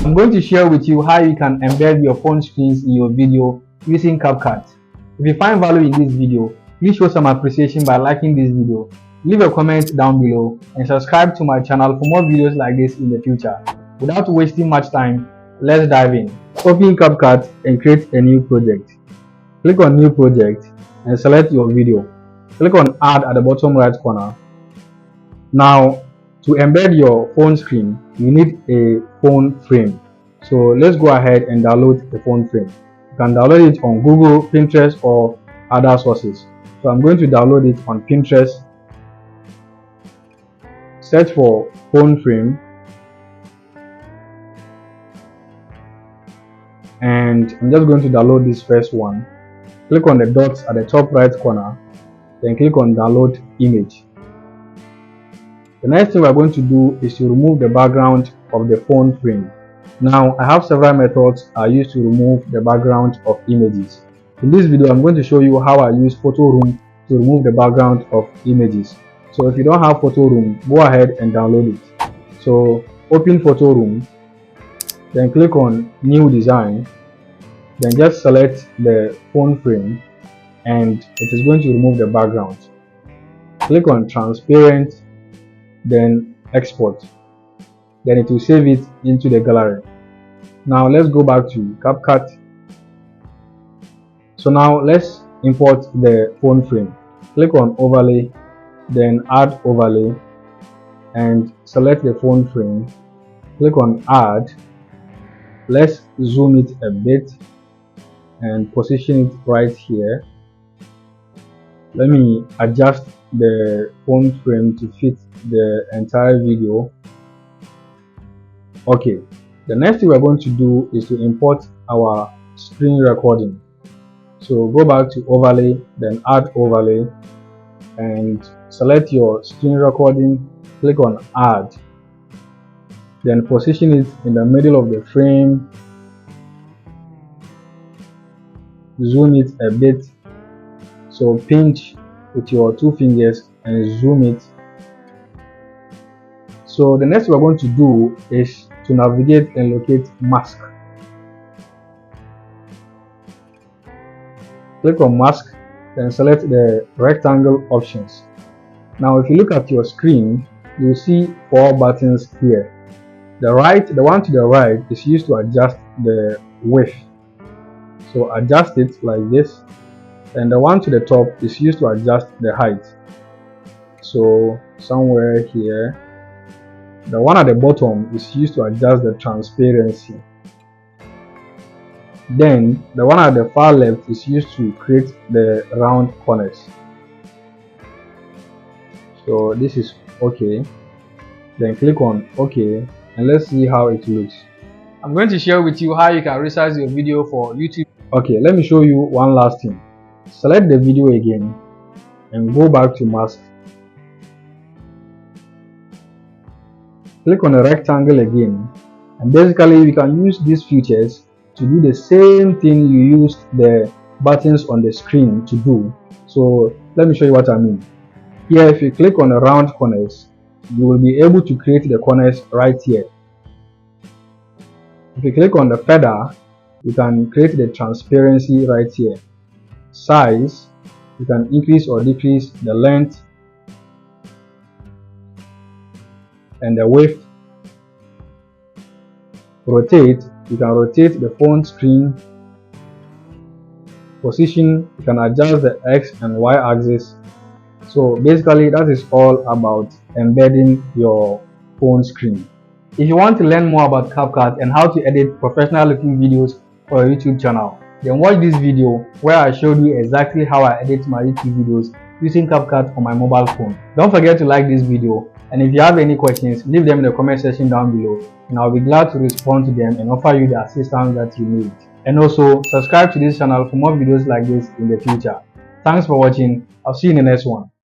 I'm going to share with you how you can embed your phone screens in your video using CapCut. If you find value in this video, please show some appreciation by liking this video, leave a comment down below, and subscribe to my channel for more videos like this in the future. Without wasting much time, let's dive in. Open CapCut and create a new project. Click on New Project and select your video. Click on Add at the bottom right corner. Now, to embed your phone screen, you need a phone frame. So let's go ahead and download the phone frame. You can download it on Google, Pinterest, or other sources. So I'm going to download it on Pinterest. Search for phone frame. And I'm just going to download this first one. Click on the dots at the top right corner. Then click on download image. The next thing we're going to do is to remove the background of the phone frame. Now, I have several methods I use to remove the background of images. In this video, I'm going to show you how I use Photoroom to remove the background of images. So if you don't have Photoroom, go ahead and download it. So open Photoroom, then click on New Design, then just select the phone frame, and it is going to remove the background. Click on Transparent, then Export. Then it will save it into the gallery. Now let's go back to CapCut. So now let's import the phone frame. Click on Overlay, then Add Overlay, and select the phone frame. Click on Add. Let's zoom it a bit and position it right here. Let me adjust the phone frame to fit the entire video. Okay, the next thing we're going to do is to import our screen recording. So go back to Overlay, then Add Overlay, and select your screen recording. Click on Add, then position it in the middle of the frame. Zoom it a bit. So pinch with your two fingers and zoom it. So the next we're going to do is to navigate and locate mask. Click on mask, then select the rectangle options. Now if you look at your screen, you'll see 4 buttons here. The one to the right is used to adjust the width. So adjust it like this. And the one to the top is used to adjust the height. So somewhere here. The one at the bottom is used to adjust the transparency. Then the one at the far left is used to create the round corners. So this is okay. Then click on OK and let's see how it looks. I'm going to share with you how you can resize your video for YouTube. Okay, let me show you one last thing. Select the video again and go back to mask. Click on the rectangle again, and basically you can use these features to do the same thing you used the buttons on the screen to do. So let me show you what I mean. Here, if you click on the round corners, you will be able to create the corners right here. If you click on the feather, you can create the transparency right here. Size, you can increase or decrease the length and the width. Rotate, you can rotate the phone screen. Position, you can adjust the X and Y axis. So basically that is all about embedding your phone screen. If you want to learn more about CapCut and how to edit professional looking videos for your YouTube channel, then watch this video where I showed you exactly how I edit my YouTube videos using CapCut on my mobile phone. Don't forget to like this video, and if you have any questions, leave them in the comment section down below and I'll be glad to respond to them and offer you the assistance that you need. And also subscribe to this channel for more videos like this in the future. Thanks for watching. I'll see you in the next one.